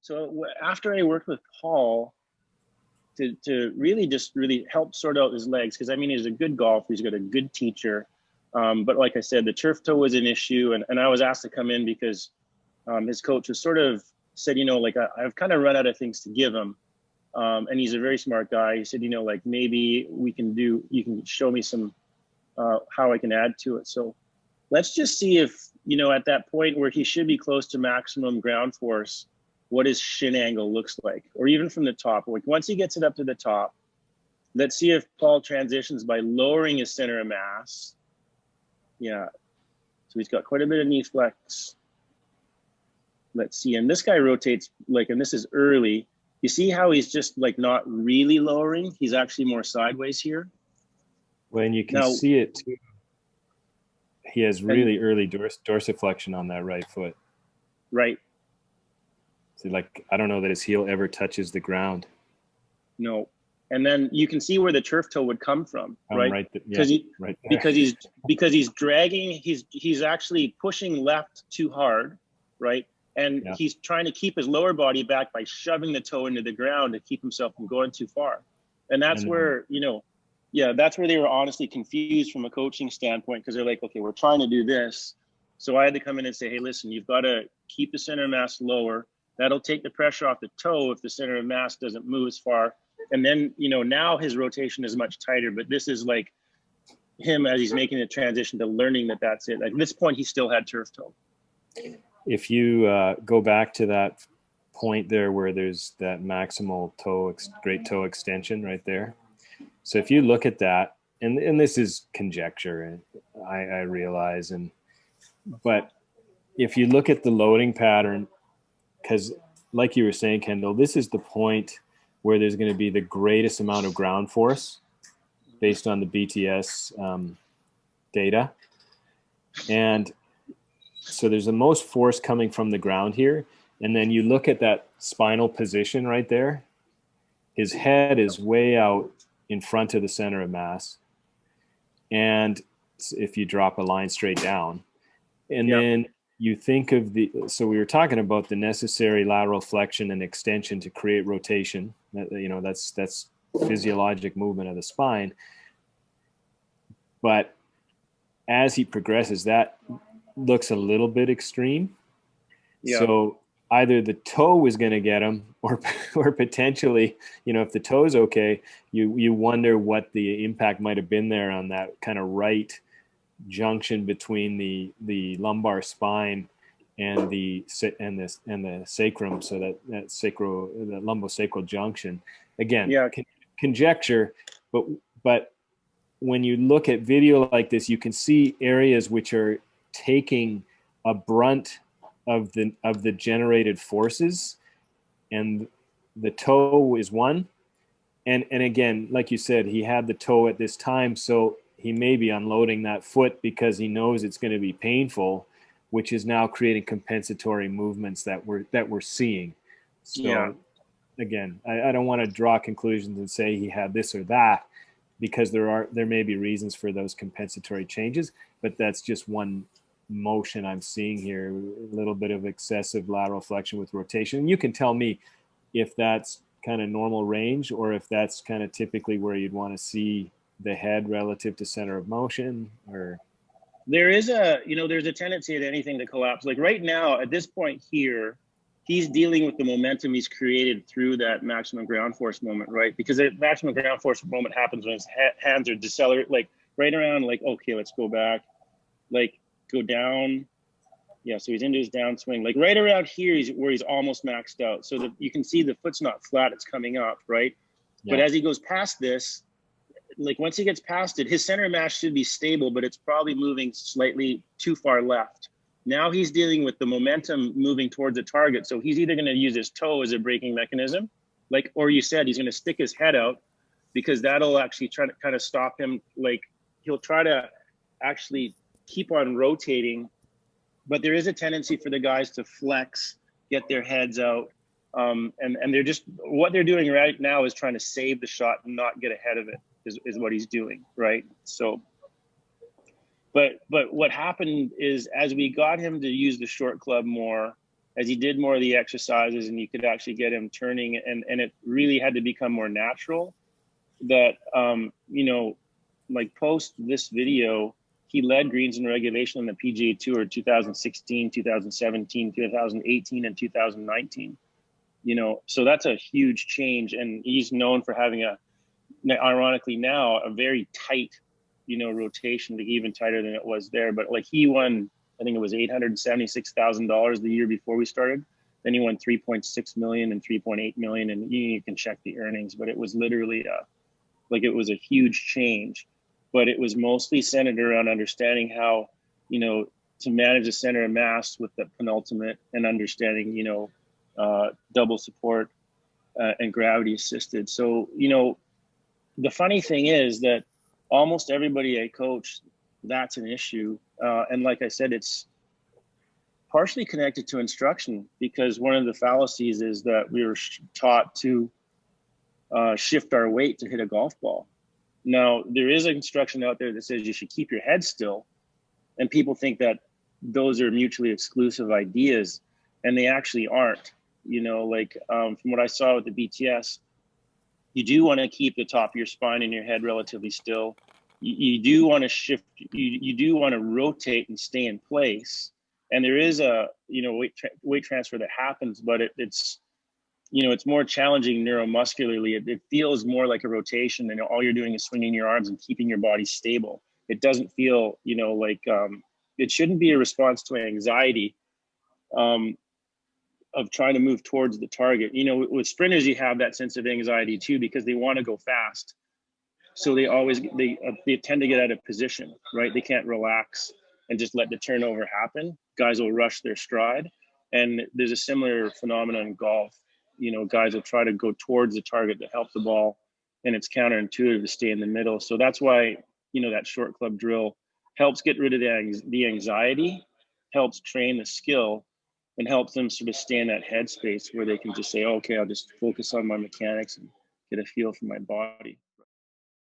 So after I worked with Paul to really just really help sort out his legs, because I mean, he's a good golfer, he's got a good teacher. But like I said, the turf toe was an issue, and I was asked to come in because his coach was sort of said, you know, like I've kind of run out of things to give him. And he's a very smart guy. He said, you know, like maybe you can show me some, how I can add to it. So let's just see if, you know, at that point where he should be close to maximum ground force, what his shin angle looks like, or even from the top. Like once he gets it up to the top, let's see if Paul transitions by lowering his center of mass. Yeah. So he's got quite a bit of knee flex. Let's see. And this guy rotates like, and this is early. You see how he's just like not really lowering? He's actually more sideways here. When you can see it too. He has really early dorsiflexion on that right foot. Right. So like, I don't know that his heel ever touches the ground. No. And then you can see where the turf toe would come from, right? Because he's dragging, he's actually pushing left too hard, right? And he's trying to keep his lower body back by shoving the toe into the ground to keep himself from going too far. And that's where, you know, that's where they were honestly confused from a coaching standpoint, because they're like, okay, we're trying to do this. So I had to come in and say, hey, listen, you've got to keep the center of mass lower. That'll take the pressure off the toe if the center of mass doesn't move as far. And then, you know, now his rotation is much tighter, but this is like him as he's making the transition to learning that that's it. Like at this point, he still had turf toe. If you go back to that point there where there's that maximal great toe extension right there. So if you look at that, and this is conjecture, I realize, but if you look at the loading pattern, because like you were saying, Kendall, this is the point where there's going to be the greatest amount of ground force based on the BTS data. And so there's the most force coming from the ground here. And then you look at that spinal position right there. His head is way out in front of the center of mass. And if you drop a line straight down, and then you think of so we were talking about the necessary lateral flexion and extension to create rotation. You know, that's physiologic movement of the spine. But as he progresses, that looks a little bit extreme. So either the toe is going to get him, or potentially, you know, if the toe's okay, you wonder what the impact might have been there on that kind of right junction between the lumbar spine and the sacrum. So that the lumbosacral junction. Again, conjecture, but when you look at video like this, you can see areas which are taking a brunt of the generated forces, and the toe is one. And again, like you said, he had the toe at this time, so he may be unloading that foot because he knows it's going to be painful, which is now creating compensatory movements that we're seeing. So again, I don't want to draw conclusions and say he had this or that, because there may be reasons for those compensatory changes, but that's just one motion I'm seeing here, a little bit of excessive lateral flexion with rotation. And you can tell me if that's kind of normal range, or if that's kind of typically where you'd want to see the head relative to center of motion. Or there's a tendency at anything to collapse. Like right now, at this point here, he's dealing with the momentum he's created through that maximum ground force moment, right? Because the maximum ground force moment happens when his hands are decelerating, like right around, like, okay, let's go back, like go down. Yeah, so he's into his downswing. Like right around here is where he's almost maxed out. So that you can see the foot's not flat, it's coming up, right? But as he goes past this, like once he gets past it, his center of mass should be stable, but it's probably moving slightly too far left. Now he's dealing with the momentum moving towards the target. So he's either going to use his toe as a braking mechanism, like, or you said, he's going to stick his head out, because that'll actually try to kind of stop him. Like he'll try to actually keep on rotating, but there is a tendency for the guys to flex, get their heads out. And they're just, what they're doing right now is trying to save the shot and not get ahead of it is what he's doing. Right. So, but what happened is, as we got him to use the short club more, as he did more of the exercises and you could actually get him turning, and it really had to become more natural, that, you know, like post this video, he led greens in regulation on the PGA Tour 2016, 2017, 2018, and 2019. You know, so that's a huge change. And he's known for having ironically now, a very tight, you know, rotation, even tighter than it was there. But like he won, I think it was $876,000 the year before we started. Then he won 3.6 million and 3.8 million, and you can check the earnings. But it was literally like it was a huge change. But it was mostly centered around understanding how, you know, to manage the center of mass with the penultimate, and understanding, you know, double support and gravity assisted. So, you know, the funny thing is that almost everybody I coach, that's an issue. And like I said, it's partially connected to instruction, because one of the fallacies is that we were taught to shift our weight to hit a golf ball. Now, there is instruction out there that says you should keep your head still. And people think that those are mutually exclusive ideas, and they actually aren't. You know, like from what I saw with the BTS, you do want to keep the top of your spine and your head relatively still. You do want to shift, you do want to rotate and stay in place. And there is a, you know, weight transfer that happens, but it's, you know, it's more challenging neuromuscularly. It feels more like a rotation, and all you're doing is swinging your arms and keeping your body stable. It doesn't feel, you know, like it shouldn't be a response to anxiety of trying to move towards the target. You know, with sprinters, you have that sense of anxiety too, because they want to go fast. So they tend to get out of position, right? They can't relax and just let the turnover happen. Guys will rush their stride. And there's a similar phenomenon in golf. You know, guys will try to go towards the target to help the ball, and it's counterintuitive to stay in the middle. So that's why, you know, that short club drill helps get rid of the anxiety, helps train the skill, and helps them sort of stay in that headspace where they can just say, okay, I'll just focus on my mechanics and get a feel for my body.